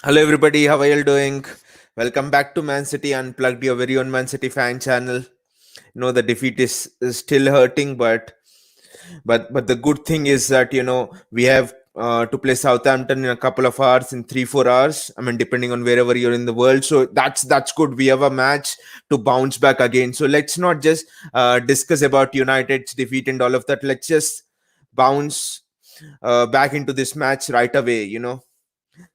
Hello, everybody. How are you all doing? Welcome back to Man City Unplugged, your very own Man City fan channel. The defeat is still hurting, but the good thing is that we have to play Southampton in a couple of hours, in 3-4 hours. I mean, depending on wherever you're in the world. So that's good. We have a match to bounce back again. So let's not just discuss about United's defeat and all of that. Let's just bounce back into this match right away.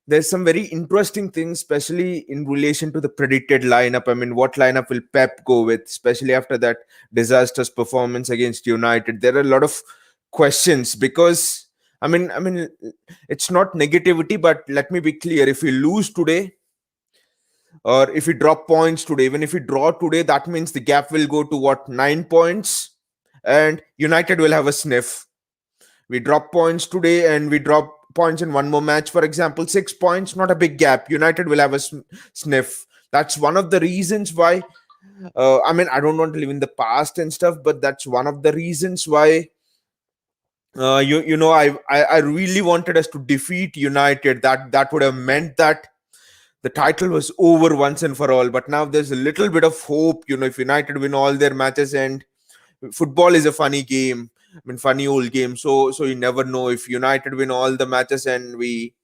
There's some very interesting things, especially in relation to the predicted lineup. I mean, what lineup will Pep go with, especially after that disastrous performance against United? There are a lot of questions because I mean, it's not negativity, but let me be clear: if we lose today, or if we drop points today, even if we draw today, that means the gap will go to what, 9 points, and United will have a sniff. We drop points today and we drop points in one more match, for example, 6 points, not a big gap. United will have a sniff. That's one of the reasons why. I mean, I don't want to live in the past and stuff, but that's one of the reasons why. I really wanted us to defeat United. That would have meant that the title was over once and for all. But now there's a little bit of hope. If United win all their matches, and football is a funny game. I mean, funny old game. So you never know if United win all the matches and we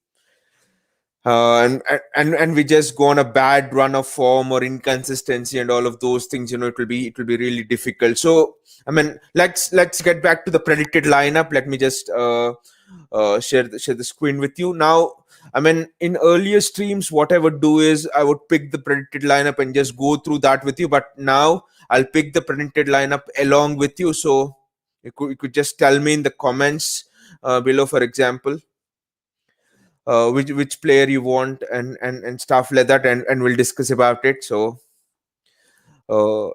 and we just go on a bad run of form or inconsistency and all of those things. It will be really difficult. So I mean, let's get back to the predicted lineup. Let me just share the screen with you now. I mean, in earlier streams, what I would do is I would pick the predicted lineup and just go through that with you. But now I'll pick the predicted lineup along with you. So you could just tell me in the comments below, for example, which player you want, and stuff like that, and we'll discuss about it. So uh,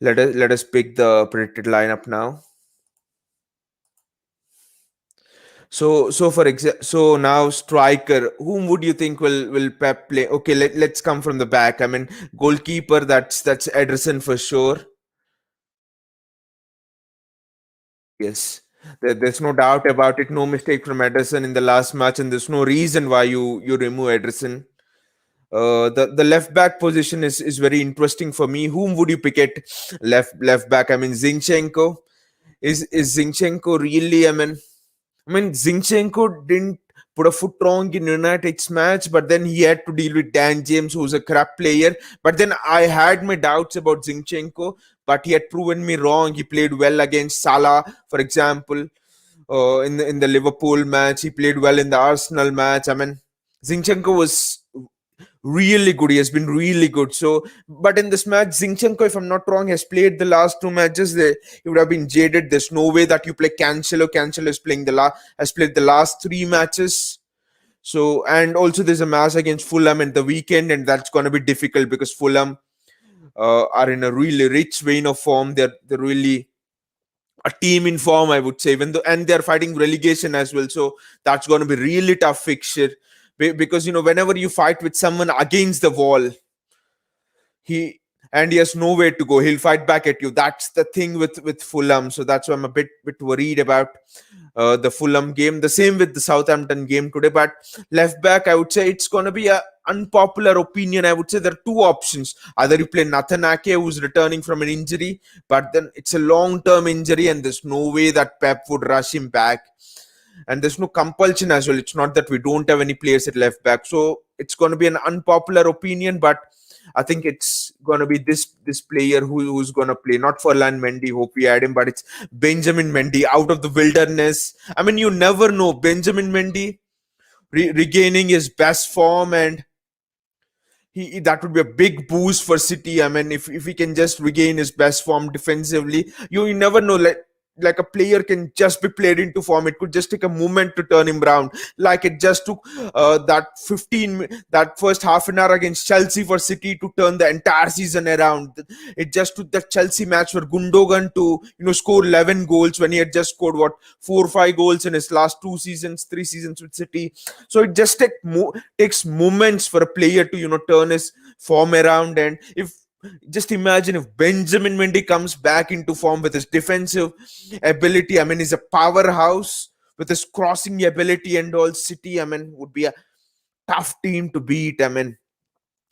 let us pick the predicted lineup now. So now striker, whom would you think will Pep play? Okay, let's come from the back. I mean, goalkeeper, that's Ederson for sure. Yes, there's no doubt about it. No mistake from Ederson in the last match, and there's no reason why you remove Ederson. The left back position is very interesting for me. Whom would you pick at left back? I mean, Zinchenko. Is Zinchenko really? I mean, Zinchenko didn't put a foot wrong in United's match, but then he had to deal with Dan James, who's a crap player. But then I had my doubts about Zinchenko, but he had proven me wrong. He played well against Salah, for example, in the Liverpool match. He played well in the Arsenal match. I mean, Zinchenko was really good. He has been really good. So, but in this match, Zinchenko, if I'm not wrong, has played the last two matches. He would have been jaded. There's no way that you play Cancelo. Cancelo is playing has played the last three matches. So, and also there's a match against Fulham in the weekend, and that's going to be difficult because Fulham are in a really rich vein of form. They're really a team in form, I would say, even though, and they're fighting relegation as well. So that's going to be really tough fixture because whenever you fight with someone against the wall, he has nowhere to go. He'll fight back at you. That's the thing with Fulham. So that's why I'm a bit worried about the Fulham game. The same with the Southampton game today. But left back, I would say it's going to be a unpopular opinion. I would say there are two options. Either you play Nathan Ake, who's returning from an injury, but then it's a long-term injury, and there's no way that Pep would rush him back. And there's no compulsion as well. It's not that we don't have any players at left back. So it's going to be an unpopular opinion, but I think it's going to be this player who's going to play. Not Ferland Mendy, hope we had him, but it's Benjamin Mendy out of the wilderness. I mean, you never know. Benjamin Mendy regaining his best form, and that would be a big boost for City. I mean, if he can just regain his best form defensively, you never know. Like a player can just be played into form. It could just take a moment to turn him around. Like it just took that first half an hour against Chelsea for City to turn the entire season around. It just took that Chelsea match for Gundogan to score 11 goals when he had just scored what, 4 or 5 goals in his last 2 seasons, 3 seasons with City. So it just takes moments for a player to turn his form around. And if just imagine if Benjamin Mendy comes back into form with his defensive ability. I mean, he's a powerhouse with his crossing ability and all. City, I mean, would be a tough team to beat. I mean,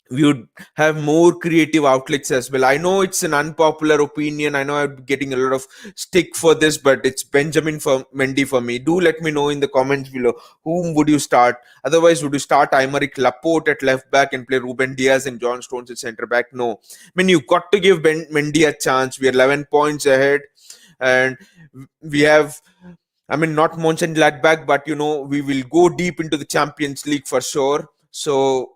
we would have more creative outlets as well. I know it's an unpopular opinion. I know I'm getting a lot of stick for this, but it's Benjamin for Mendy for me. Do let me know in the comments below. Whom would you start? Otherwise, would you start Aymeric Laporte at left back and play Ruben Diaz and John Stones at centre back? No. I mean, you got to give Mendy a chance. We are 11 points ahead, and we have, I mean, not Mönchengladbach, but we will go deep into the Champions League for sure. So,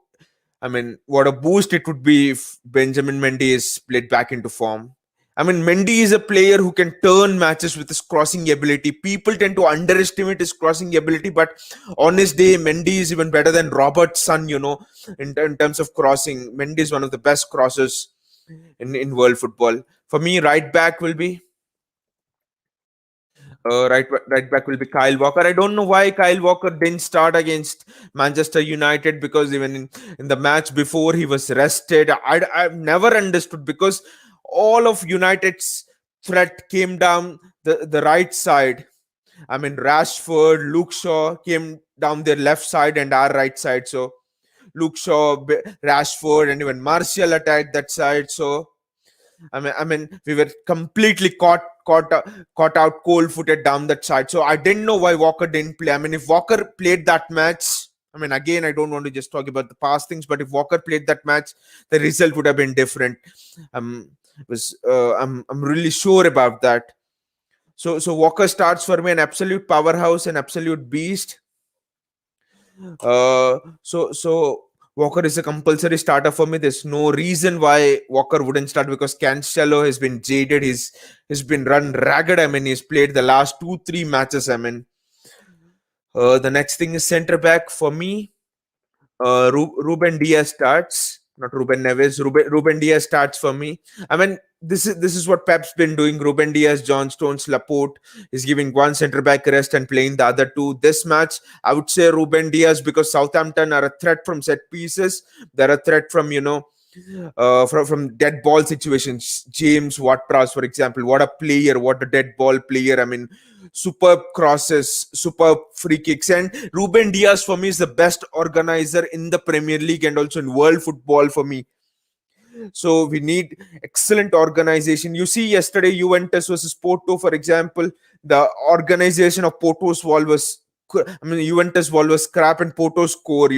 I mean, what a boost it would be if Benjamin Mendy is played back into form. I mean, Mendy is a player who can turn matches with his crossing ability. People tend to underestimate his crossing ability, but on his day, Mendy is even better than Robertson, in terms of crossing. Mendy is one of the best crossers in world football. For me, right back will be right back will be Kyle Walker. I don't know why Kyle Walker didn't start against Manchester United, because even in the match before he was rested. I've never understood, because all of United's threat came down the right side. I mean, Rashford, Luke Shaw came down their left side and our right side. So Luke Shaw, Rashford, and even Martial attacked that side. So we were completely caught out cold-footed down that side. So I didn't know why Walker didn't play. I mean, if Walker played that match, I mean, again, I don't want to just talk about the past things, but if Walker played that match, the result would have been different. I'm really sure about that. So Walker starts for me, an absolute powerhouse, an absolute beast. So Walker is a compulsory starter for me. There's no reason why Walker wouldn't start, because Cancelo has been jaded. He's been run ragged. I mean, he's played the last 2-3 matches. I mean, the next thing is centre back for me. Ruben Diaz starts, not Ruben Neves. Ruben Diaz starts for me. I mean, this is what Pep's been doing. Ruben Diaz, John Stones, Laporte is giving one centre back rest and playing the other two. This match, I would say Ruben Diaz, because Southampton are a threat from set pieces. They're a threat from from dead ball situations. James Ward-Prowse, for example, what a player, what a dead ball player. I mean, superb crosses, superb free kicks. And Ruben Diaz for me is the best organizer in the Premier League and also in world football for me. So we need excellent organization. You see, yesterday Juventus versus Porto, for example, the organization of Porto's wall was, Juventus wall was crap and Porto's score.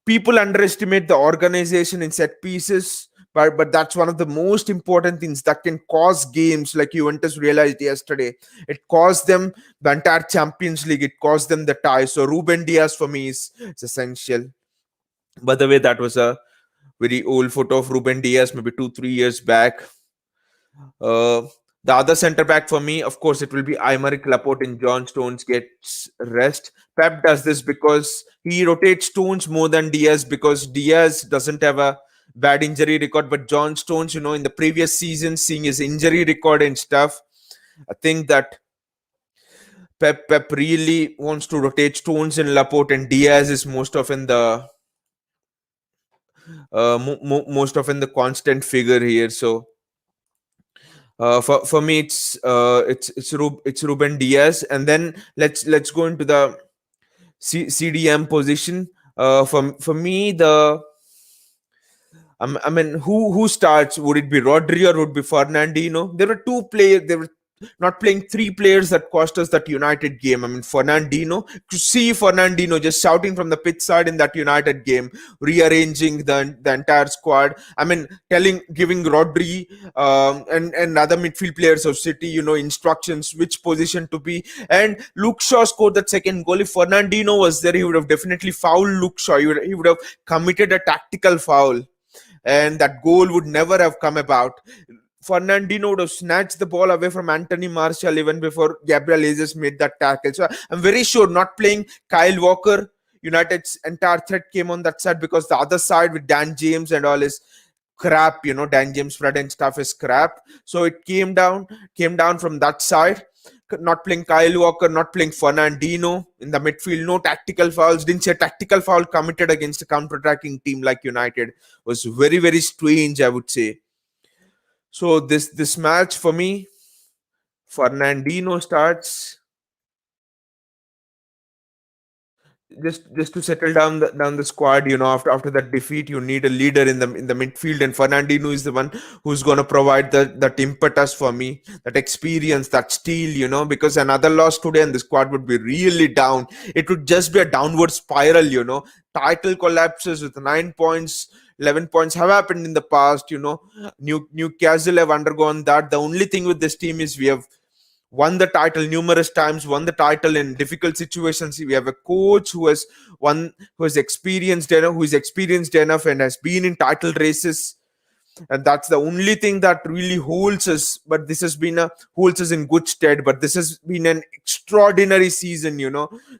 People underestimate the organization in set pieces, but that's one of the most important things that can cause games, like Juventus realized yesterday. It caused them the entire Champions League. It caused them the tie. So Ruben Diaz for me is essential. By the way, that was a very old photo of Ruben Diaz, maybe 2-3 years back. uh, the other centre back for me, of course, it will be Aymeric Laporte, and John Stones gets rest. Pep does this because he rotates Stones more than Diaz, because Diaz doesn't have a bad injury record, but John Stones, in the previous season, seeing his injury record and stuff, I think that Pep really wants to rotate Stones and Laporte, and Diaz is most often the constant figure here. So for me, it's Ruben Diaz, and then let's go into the CDM position. For me, I mean, who starts? Would it be Rodri or would it be Fernandinho? There were two players. They were not playing three players that cost us that United game. I mean, Fernandinho. To see Fernandinho just shouting from the pitch side in that United game, rearranging the entire squad. I mean, giving Rodri and other midfield players of City, instructions which position to be. And Luke Shaw scored that second goal. If Fernandinho was there, he would have definitely fouled Luke Shaw. He would have committed a tactical foul, and that goal would never have come about. Fernandinho would have snatched the ball away from Anthony Martial even before Gabriel Jesus made that tackle. So I'm very sure, not playing Kyle Walker, United's entire threat came on that side, because the other side with Dan James and all is crap. Dan James, Fred and stuff is crap. So it came down from that side. Not playing Kyle Walker, not playing Fernandinho in the midfield, no tactical fouls. Didn't see a tactical foul committed against a counter-attacking team like United. Was very, very strange, I would say. So this match for me, Fernandinho starts, just to settle down the squad, after that defeat, you need a leader in the midfield, and Fernandinho is the one who's going to provide that impetus for me, that experience, that steel, because another loss today and the squad would be really down. It would just be a downward spiral. Title collapses with 9 points, 11 points have happened in the past. Newcastle have undergone that. The only thing with this team is we have won the title numerous times, won the title in difficult situations. We have a coach who has experienced enough, who is experienced enough and has been in title races, and that's the only thing that really holds us. But this has been a holds us in good stead. But this has been an extraordinary season.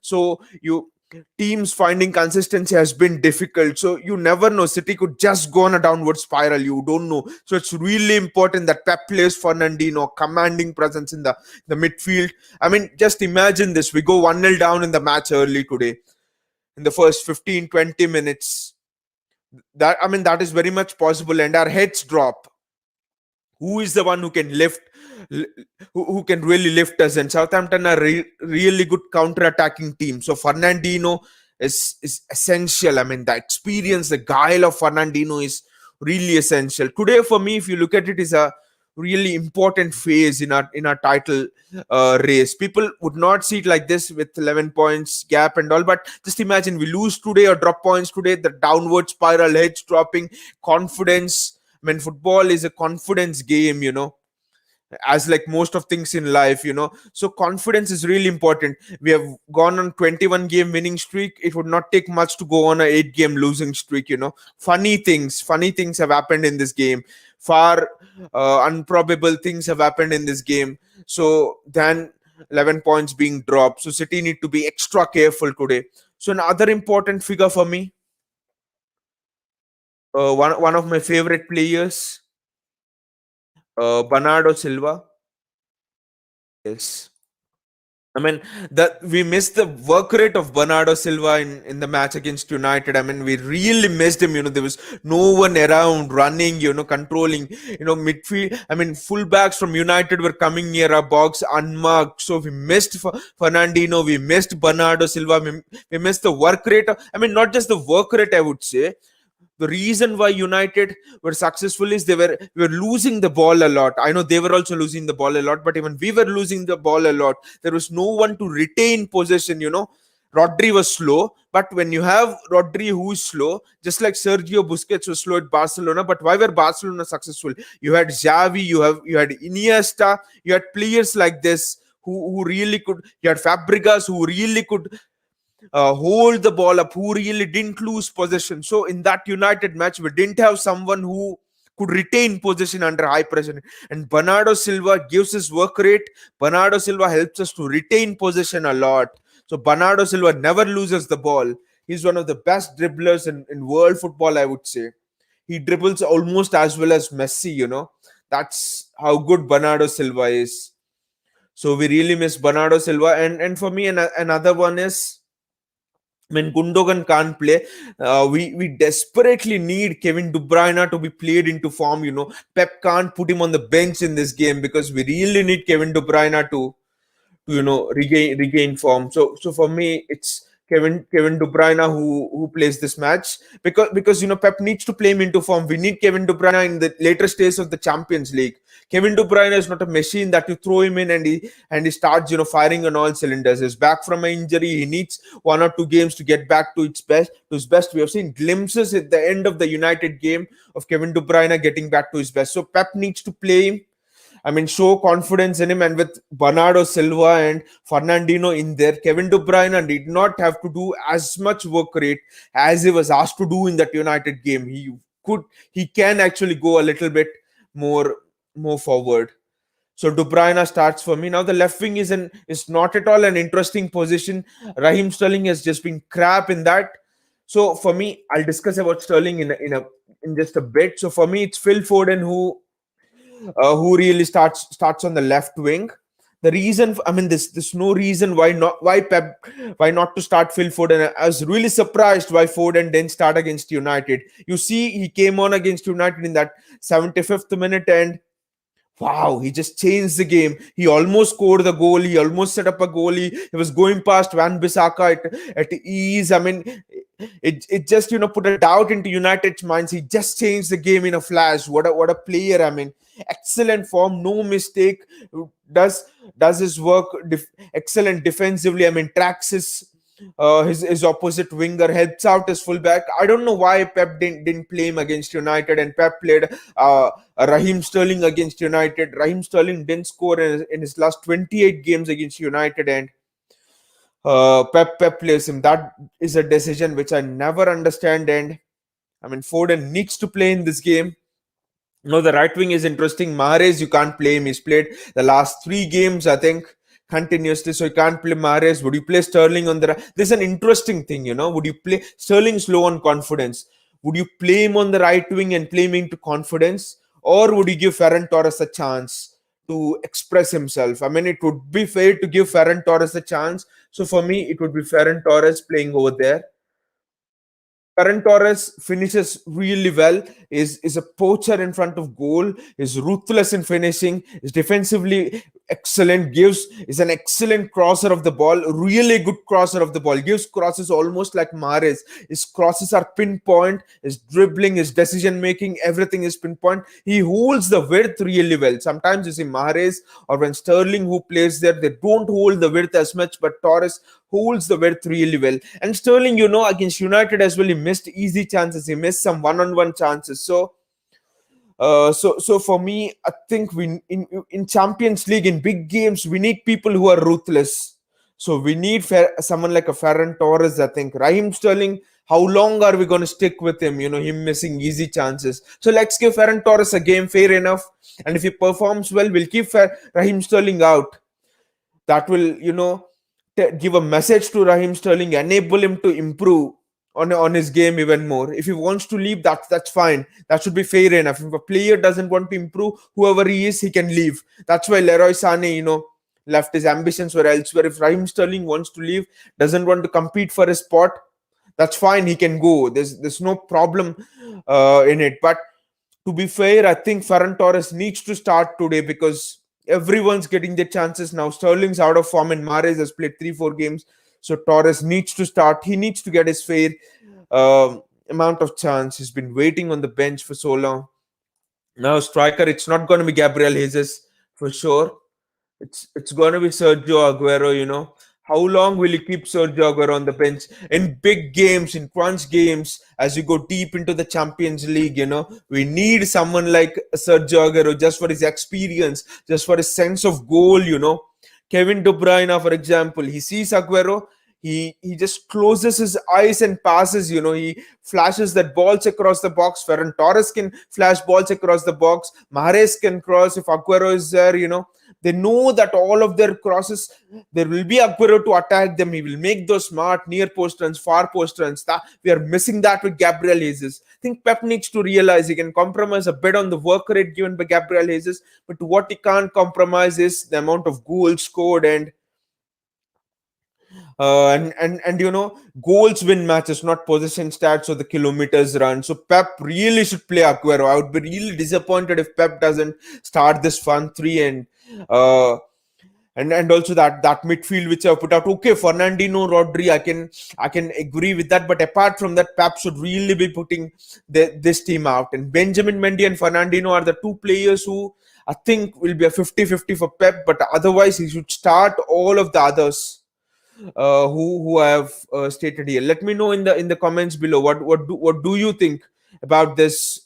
So you teams finding consistency has been difficult. So you never know. City could just go on a downward spiral. You don't know. So it's really important that Pep plays Fernandino, commanding presence in the midfield. I mean, just imagine this. We go 1-0 down in the match early today. In the first 15-20 minutes, that is very much possible, and our heads drop. Who is the one who can who can really lift us? And Southampton are really good counter-attacking team. So Fernandino is essential. I mean, the experience, the guile of Fernandino is really essential today for me. If you look at it, is a really important phase in our title race. People would not see it like this with 11 points gap and all, but just imagine we lose today or drop points today, the downward spiral, heads dropping, confidence. I mean, football is a confidence game, as like most of things in life. So confidence is really important. We have gone on 21 game winning streak. It would not take much to go on a 8 game losing streak. Funny things have happened in this game. Far improbable things have happened in this game. So then 11 points being dropped. So City need to be extra careful today. So another important figure for me, one of my favorite players, Bernardo Silva. Yes. I mean, that we missed the work rate of Bernardo Silva in the match against United. I mean, we really missed him. There was no one around running, controlling, midfield. I mean, fullbacks from United were coming near our box unmarked. So we missed Fernandino, we missed Bernardo Silva, we missed the work rate. I mean, not just the work rate, I would say. The reason why United were successful is we were losing the ball a lot. I know they were also losing the ball a lot, but even we were losing the ball a lot. There was no one to retain possession. Rodri was slow, but when you have Rodri who is slow, just like Sergio Busquets was slow at Barcelona, but why were Barcelona successful? You had Xavi, you had Iniesta, you had players like this who really could. You had Fabregas who really could hold the ball up, who really didn't lose possession. So in that United match, we didn't have someone who could retain possession under high pressure. And Bernardo Silva gives his work rate. Bernardo Silva helps us to retain possession a lot. So Bernardo Silva never loses the ball. He's one of the best dribblers in world football, I would say. He dribbles almost as well as Messi. That's how good Bernardo Silva is. So we really miss Bernardo Silva. And for me, another one is when Gundogan can't play, we desperately need Kevin De Bruyne to be played into form. Pep can't put him on the bench in this game because we really need Kevin De Bruyne to regain form. So for me, it's Kevin De Bruyne who plays this match, because Pep needs to play him into form. We need Kevin De Bruyne in the later stage of the Champions League. Kevin De Bruyne is not a machine that you throw him in and he starts firing on all cylinders. He's back from an injury. He needs 1 or 2 games to get back to his best. We have seen glimpses at the end of the United game of Kevin De Bruyne getting back to his best. So Pep needs to play him. I mean, show confidence in him. And with Bernardo Silva and Fernandino in there, Kevin De Bruyne did not have to do as much work rate as he was asked to do in that United game. He can actually go a little bit more forward. So De Bruyne starts for me. Now the left wing is not at all an interesting position. Raheem Sterling has just been crap in that. So for me, I'll discuss about Sterling in just a bit. So for me, it's Phil Foden who really starts on the left wing. The reason, I mean, there's no reason why not to start Phil Foden. I was really surprised why Foden didn't start against United. You see, he came on against United in that 75th minute, and wow, he just changed the game. He almost scored the goal. He almost set up a goal. He was going past Van Bissaka at ease. I mean, it just put a doubt into United's minds. He just changed the game in a flash. What a player! I mean, excellent form, no mistake. Does does his work excellent defensively. I mean, tracks his opposite winger, helps out his fullback. I don't know why Pep didn't play him against United, and Pep played Raheem Sterling against United. Raheem Sterling didn't score in his last 28 games against United, and Pep plays him. That is a decision which I never understand. And I mean, Foden needs to play in this game. No, the right wing is interesting. Mahrez, you can't play him. He's played the last 3 games, I think, continuously. So you can't play Mahrez. Would you play Sterling on the right? This is an interesting thing, Would you play Sterling's low on confidence? Would you play him on the right wing and play him into confidence? Or would you give Ferran Torres a chance to express himself? I mean, it would be fair to give Ferran Torres a chance. So for me, it would be Ferran Torres playing over there. Ferran Torres finishes really well, is a poacher in front of goal, is ruthless in finishing, is defensively excellent, is an excellent crosser of the ball, really good crosser of the ball, gives crosses almost like Mahrez. His crosses are pinpoint, his dribbling, his decision making, everything is pinpoint. He holds the width really well. Sometimes you see Mahrez or when Sterling who plays there, they don't hold the width as much, but Torres holds the width really well. And Sterling, against United as well, he missed easy chances. He missed some one-on-one chances. So for me, I think we in Champions League in big games we need people who are ruthless. So we need someone like a Ferran Torres. I think Raheem Sterling. How long are we going to stick with him? Him missing easy chances. So let's give Ferran Torres a game, fair enough. And if he performs well, we'll keep Raheem Sterling out. That will give a message to Raheem Sterling, enable him to improve on his game even more. If he wants to leave, that's fine. That should be fair enough. If a player doesn't want to improve, whoever he is, he can leave. That's why Leroy Sané, left. His ambitions were elsewhere. If Raheem Sterling wants to leave, doesn't want to compete for his spot, that's fine. He can go. There's no problem in it. But to be fair, I think Ferran Torres needs to start today because everyone's getting their chances now. Sterling's out of form and Mahrez has played 3-4 games. So Torres needs to start. He needs to get his fair amount of chance. He's been waiting on the bench for so long. Now, striker, it's not going to be Gabriel Jesus for sure. It's going to be Sergio Aguero, How long will you keep Sergio Aguero on the bench? In big games, in crunch games, as you go deep into the Champions League, we need someone like Sergio Aguero just for his experience, just for his sense of goal, Kevin De Bruyne, for example, he sees Aguero, he just closes his eyes and passes, he flashes that balls across the box. Ferran Torres can flash balls across the box. Mahrez can cross if Aguero is there, They know that all of their crosses, there will be Aguero to attack them. He will make those smart near post runs, far post runs. We are missing that with Gabriel Jesus. I think Pep needs to realize he can compromise a bit on the work rate given by Gabriel Jesus, but what he can't compromise is the amount of goals scored and goals win matches, not possession stats or the kilometers run. So Pep really should play Aguero. I would be really disappointed if Pep doesn't start this fun three uh, and also that midfield which I put out. Okay, Fernandinho, Rodri, I can agree with that, but apart from that, Pep should really be putting this team out. And Benjamin Mendy and Fernandinho are the two players who I think will be a 50-50 for Pep, but otherwise he should start all of the others who I have stated here. Let me know in the comments below what do you think about this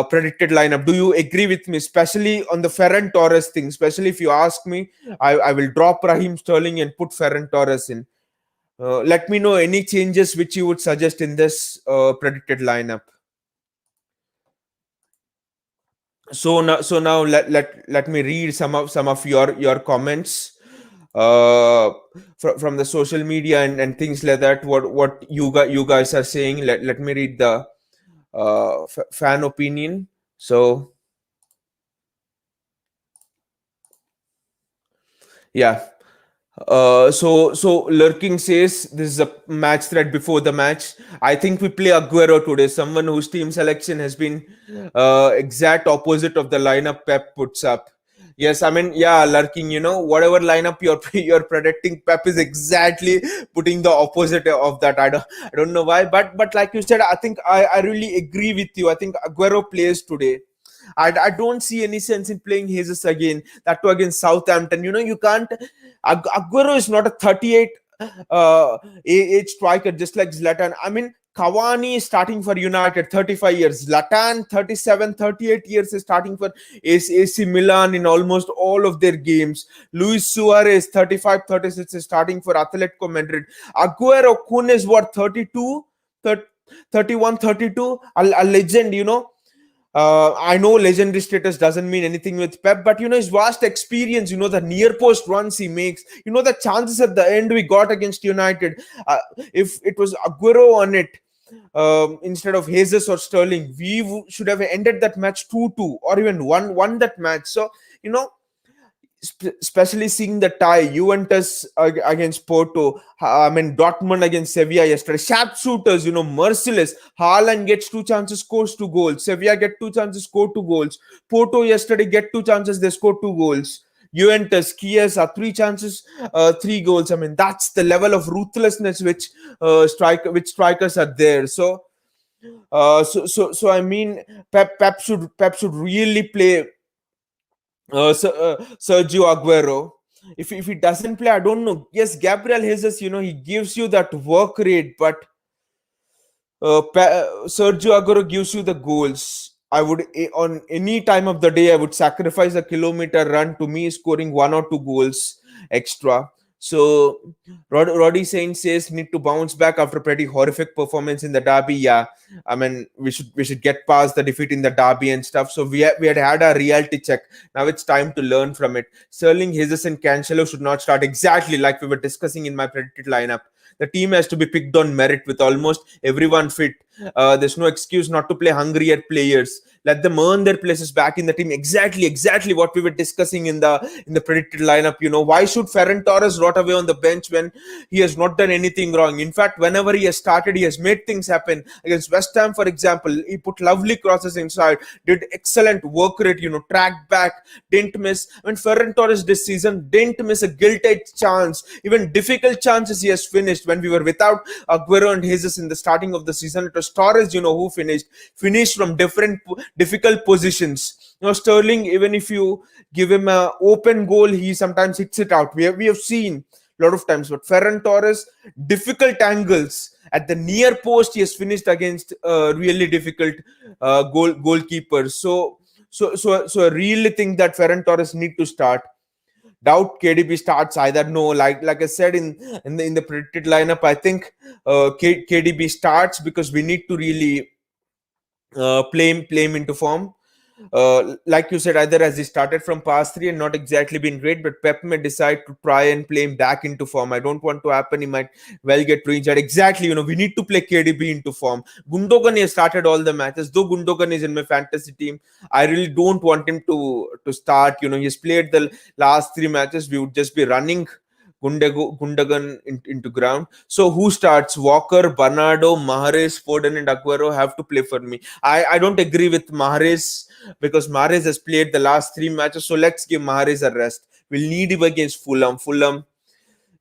predicted lineup. Do you agree with me, especially on the Ferran Torres thing? Especially if you ask me, I will drop Raheem Sterling and put Ferran Torres in. Let me know any changes which you would suggest in this predicted lineup. So now let me read some of your comments from the social media and things like that. What you guys are saying. Let me read the fan opinion. So yeah, So Lurking says this is a match thread before the match. I think we play Aguero today, someone whose team selection has been exact opposite of the lineup Pep puts up. Yes, I mean, yeah, Lurking, whatever lineup you're predicting, Pep is exactly putting the opposite of that. I don't know why, but like you said, I think I really agree with you. I think Aguero plays today. I don't see any sense in playing Jesus again. That too against Southampton. You can't. Aguero is not a 38 age striker just like Zlatan. I mean, Cavani is starting for United, 35 years. Zlatan, 37, 38 years is starting for AC Milan in almost all of their games. Luis Suarez, 35, 36 is starting for Atletico Madrid. Aguero Kun is what, 32, 31, 32, a legend, I know legendary status doesn't mean anything with Pep, but his vast experience, the near post runs he makes, the chances at the end we got against United. If it was Aguero on it instead of Jesus or Sterling, we should have ended that match 2-2 or even won that match. So, you know, especially seeing the tie Juventus against Porto, I mean Dortmund against Sevilla yesterday. Sharpshooters, merciless. Haaland gets two chances, scores two goals. Sevilla get two chances, score two goals. Porto yesterday get two chances, they score two goals. Juventus, Chiesa, three chances, three goals. I mean that's the level of ruthlessness which strikers are there. So I mean Pep should really play Sergio Aguero. If he doesn't play, I don't know. Yes, Gabriel Jesus, he gives you that work rate, but Sergio Aguero gives you the goals. On any time of the day, I would sacrifice a kilometer run to me scoring one or two goals extra. So, Roddy Saint says need to bounce back after pretty horrific performance in the derby. Yeah, I mean we should get past the defeat in the derby and stuff. So we had a reality check. Now it's time to learn from it. Sterling, Jesus, and Cancelo should not start exactly like we were discussing in my predicted lineup. The team has to be picked on merit with almost everyone fit. There's no excuse not to play hungrier players. Let them earn their places back in the team. Exactly what we were discussing in the predicted lineup. Why should Ferran Torres rot away on the bench when he has not done anything wrong? In fact, whenever he has started, he has made things happen. Against West Ham, for example, he put lovely crosses inside, did excellent work rate. Tracked back, didn't miss. When Ferran Torres this season didn't miss a gilt-edged chance, even difficult chances he has finished. When we were without Aguero and Jesus in the starting of the season, it was Torres, who finished from different difficult positions. Sterling, even if you give him a open goal, he sometimes hits it out. We have seen a lot of times, but Ferran Torres, difficult angles at the near post, he has finished against really difficult goalkeepers. So I really think that Ferran Torres need to start. Doubt KDB starts either. No, like I said in the predicted lineup, I think KDB starts because we need to really play him into form. Like you said, either as he started from past three and not exactly been great, but Pep may decide to try and play him back into form. I don't want to happen. He might well get re-injured. Exactly, we need to play KDB into form. Gundogan has started all the matches. Though Gundogan is in my fantasy team, I really don't want him to start. He's played the last three matches. We would just be running Gundogan into ground. So who starts? Walker, Bernardo, Mahrez, Foden, and Aguero have to play for me. I don't agree with Mahrez because Mahrez has played the last three matches. So let's give Mahrez a rest. We'll need him against Fulham. Fulham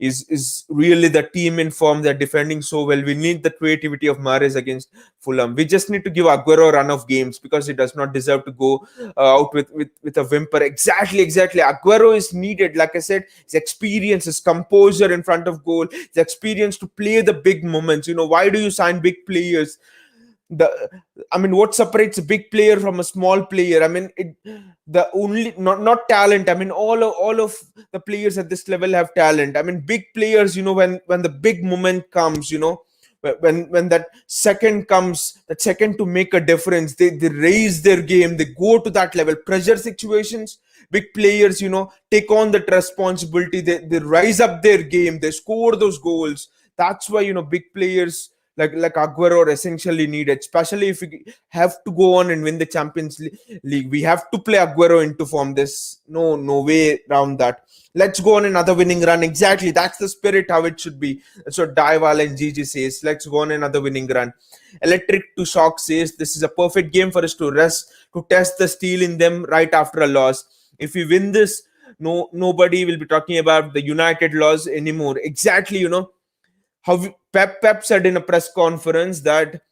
is really the team in form. They're defending so well. We need the creativity of Mahrez against Fulham. We just need to give Aguero a run of games because he does not deserve to go out with a whimper. Exactly. Aguero is needed. Like I said, his experience, his composure in front of goal, his experience to play the big moments. Why do you sign big players? the what separates a big player from a small player? The only not talent. All of the players at this level have talent. Big players, when the big moment comes, when that second comes, that second to make a difference, they raise their game, they go to that level. Pressure situations, big players, take on that responsibility, they rise up their game, they score those goals. That's why, big players like Aguero are essentially needed, especially if we have to go on and win the League. We have to play Aguero into form. There's no way around that. Let's go on another winning run. Exactly, that's the spirit how it should be. That's what Daiwal and Gigi says. Let's go on another winning run. Electric to Shock says this is a perfect game for us to rest, to test the steel in them right after a loss. If we win this, nobody will be talking about the United loss anymore. Exactly, how Pep said in a press conference that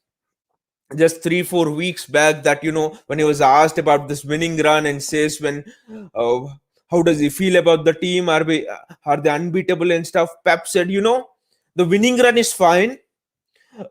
just 3-4 weeks back, that when he was asked about this winning run, and says when uh, how does he feel about the team, are they unbeatable and stuff, Pep said, the winning run is fine.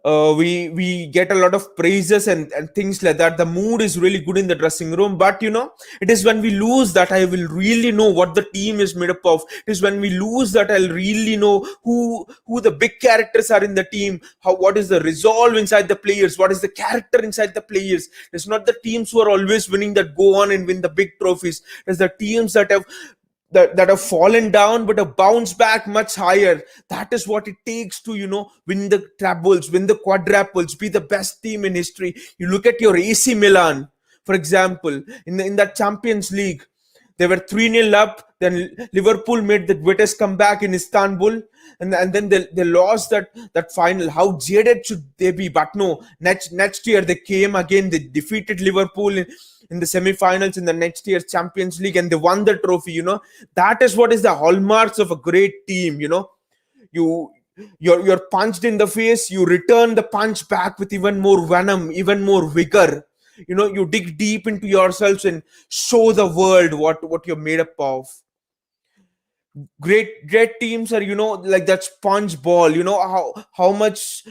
We get a lot of praises and things like that. The mood is really good in the dressing room, but it is when we lose that I will really know what the team is made up of. It is when we lose that I'll really know who the big characters are in the team, what is the resolve inside the players, what is the character inside the players. It's not the teams who are always winning that go on and win the big trophies. It's the teams that have fallen down but have bounced back much higher. That is what it takes to win the trebles, win the quadruples, be the best team in history. You look at your AC Milan, for example, in that Champions League. They were 3-0 up. Then Liverpool made the greatest comeback in Istanbul, and then they lost that final. How jaded should they be? But no, next year they came again. They defeated Liverpool in the semi-finals in the next year's Champions League, and they won the trophy. That is what is the hallmarks of a great team. You you're punched in the face. You return the punch back with even more venom, even more vigor. You dig deep into yourselves and show the world what you're made up of. Great teams are like that sponge ball. How much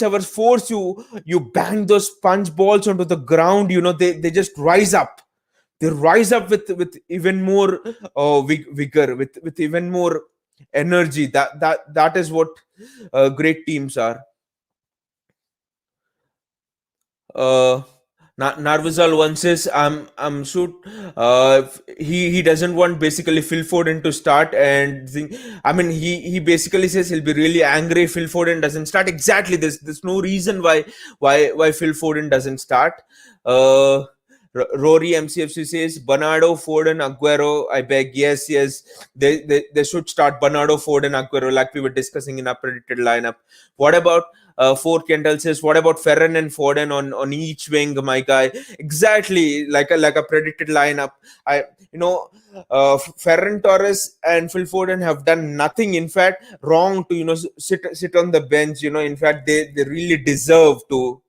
ever force you bang those sponge balls onto the ground. They just rise up. They rise up with even more vigor, with even more energy. That is what great teams are. uh Narvazal once says, I'm shoot. He doesn't want basically Phil Foden to start, and I mean he basically says he'll be really angry if Phil Foden doesn't start. Exactly, there's no reason why Phil Foden doesn't start. Uh, Rory MCFC says Bernardo, Foden, Aguero. I beg, yes, they should start Bernardo, Foden, Aguero, like we were discussing in our predicted lineup. What about Fort Kendall says, what about Ferran and Foden on each wing, my guy? Exactly, like a predicted lineup. I you know Ferran Torres and Phil Foden have done nothing, in fact, wrong to sit on the bench. In fact, they really deserve to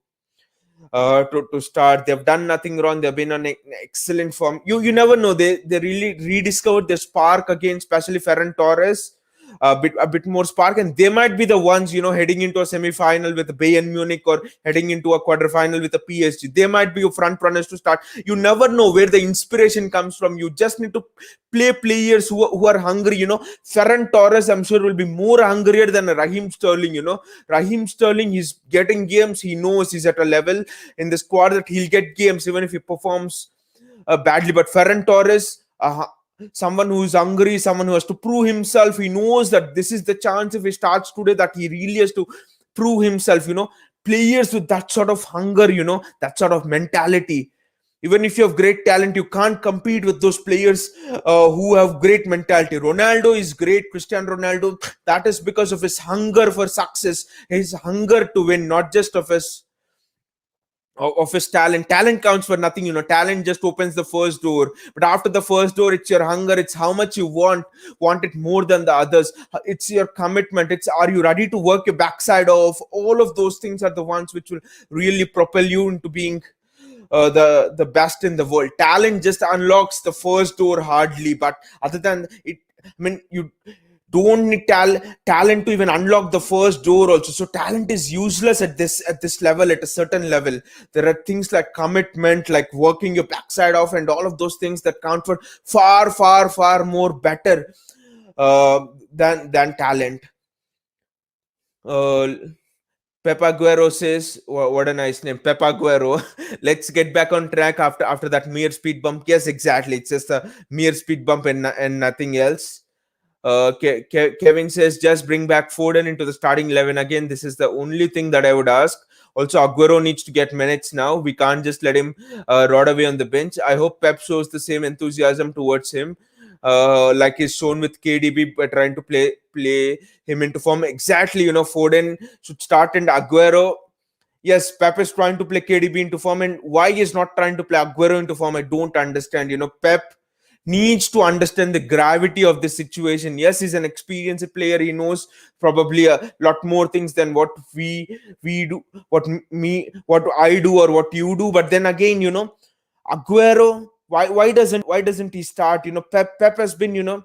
start. They've done nothing wrong. They've been on excellent form. You never know. They really rediscovered their spark again, especially Ferran Torres. A bit more spark, and they might be the ones heading into a semi-final with Bayern Munich, or heading into a quarter-final with a PSG. They might be your front runners to start. You never know where the inspiration comes from. You just need to play players who are hungry. Ferran Torres, I'm sure, will be more hungrier than Raheem Sterling. Raheem Sterling, he's getting games. He knows he's at a level in the squad that he'll get games even if he performs badly. But Ferran Torres, someone who is hungry, someone who has to prove himself. He knows that this is the chance if he starts today, that he really has to prove himself. Players with that sort of hunger, that sort of mentality. Even if you have great talent, you can't compete with those players who have great mentality. Ronaldo is great. Cristiano Ronaldo, that is because of his hunger for success, his hunger to win, not just of his talent. Talent counts for nothing. Talent just opens the first door, but after the first door, it's your hunger. It's how much you want it more than the others. It's your commitment. It's, are you ready to work your backside off? All of those things are the ones which will really propel you into being the best in the world. Talent just unlocks the first door hardly, but other than it, I mean, you don't need talent to even unlock the first door also. So talent is useless at this level. At a certain level, there are things like commitment, like working your backside off, and all of those things that count for far more better uh, than talent. uh, Pep Aguero says, what a nice name, Pep Aguero. Let's get back on track after that mere speed bump. Yes, exactly. It's just a mere speed bump and nothing else. Kevin says just bring back Foden into the starting 11 again. This is the only thing that I would ask. Also, Aguero needs to get minutes now. We can't just let him rot away on the bench. I hope Pep shows the same enthusiasm towards him, like he's shown with KDB, by trying to play him into form. Exactly, Foden should start, and Aguero. Yes, Pep is trying to play KDB into form, and why he's not trying to play Aguero into form, I don't understand. Pep needs to understand the gravity of the situation. Yes, he's an experienced player. He knows probably a lot more things than what we do, what I do, or what you do. But then again, Aguero, why doesn't he start? Pep has been,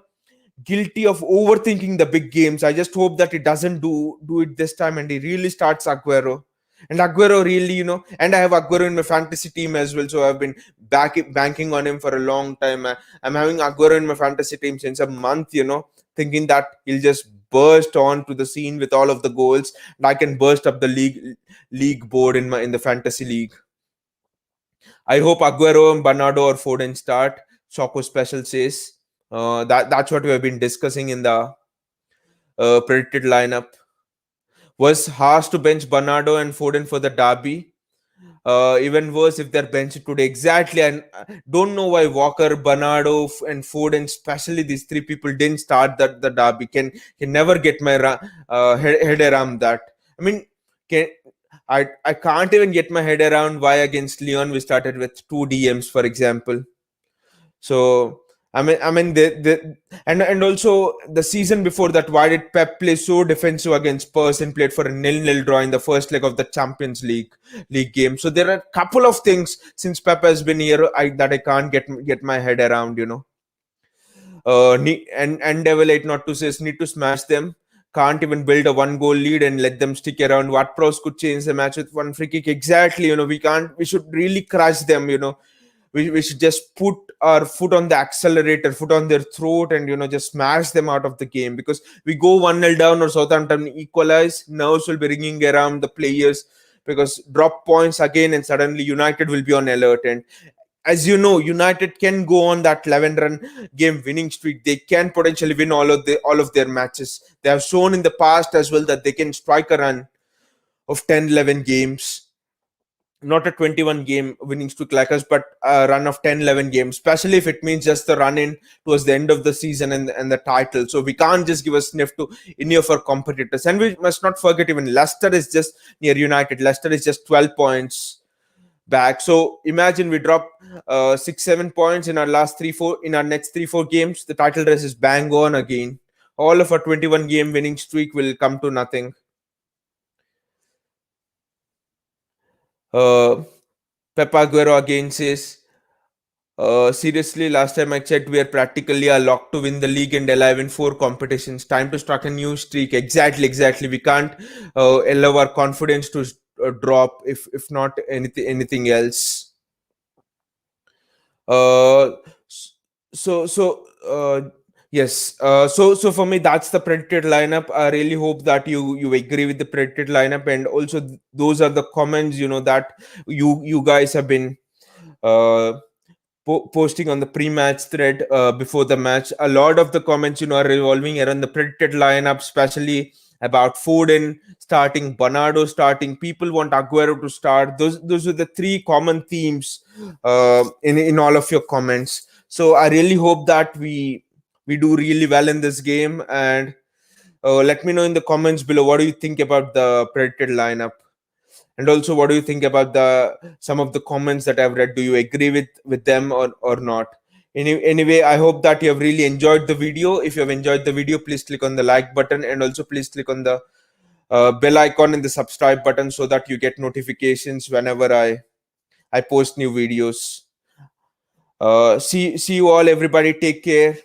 guilty of overthinking the big games. I just hope that he doesn't do it this time, and he really starts Aguero. And Aguero really, and I have Aguero in my fantasy team as well, so I've been banking on him for a long time. I'm having Aguero in my fantasy team since a month, thinking that he'll just burst onto the scene with all of the goals, and I can burst up the league board in the fantasy league. I hope Aguero, Bernardo, or Foden start. Choco Special says. That's what we have been discussing in the predicted lineup. Was harsh to bench Bernardo and Foden for the derby. Even worse if they're benched today. Exactly. And don't know why Walker, Bernardo, and Foden, especially these three people, didn't start the derby. Can never get my head around that. I mean, can I can't even get my head around why against Leon we started with two DMs, for example. So and also the season before that, why did Pep play so defensive against Spurs and played for a 0-0 draw in the first leg of the Champions League game? So there are a couple of things since Pep has been here that I can't get my head around. And Devil 8 not to says need to smash them. Can't even build a one goal lead and let them stick around. What pros could change the match with one free kick? Exactly. We should really crush them. We should just put our foot on the accelerator, foot on their throat, and just smash them out of the game, because we go 1-0 down or Southampton equalize, nerves will be ringing around the players, because drop points again and suddenly United will be on alert. And as you know, United can go on that 11 run game winning streak. They can potentially win all of their matches. They have shown in the past as well that they can strike a run of 10, 11 games, not a 21 game winning streak like us, but a run of 10, 11 games, especially if it means just the run in towards the end of the season and the title. So we can't just give a sniff to any of our competitors. And we must not forget, even Leicester is just near United. Leicester is just 12 points back. So imagine we drop 6-7 points in our next 3-4 games. The title race is bang on again. All of our 21 game winning streak will come to nothing. Pep Aguero again says, seriously, last time I checked, we are practically a lock to win the league and alive in 4 competitions. Time to start a new streak. Exactly. We can't allow our confidence to drop, if not anything else. Uh, so yes. So for me, that's the predicted lineup. I really hope that you agree with the predicted lineup, and also those are the comments that you guys have been uh posting on the pre-match thread before the match. A lot of the comments are revolving around the predicted lineup, especially about Foden starting, Bernardo starting. People want Aguero to start. Those are the three common themes in all of your comments. So I really hope that we do really well in this game. And let me know in the comments below, what do you think about the predicted lineup? And also, what do you think about the some of the comments that I've read? Do you agree with them or not? Anyway, I hope that you have really enjoyed the video. If you have enjoyed the video, please click on the like button, and also please click on the bell icon and the subscribe button, so that you get notifications whenever I post new videos. See you all, everybody. Take care.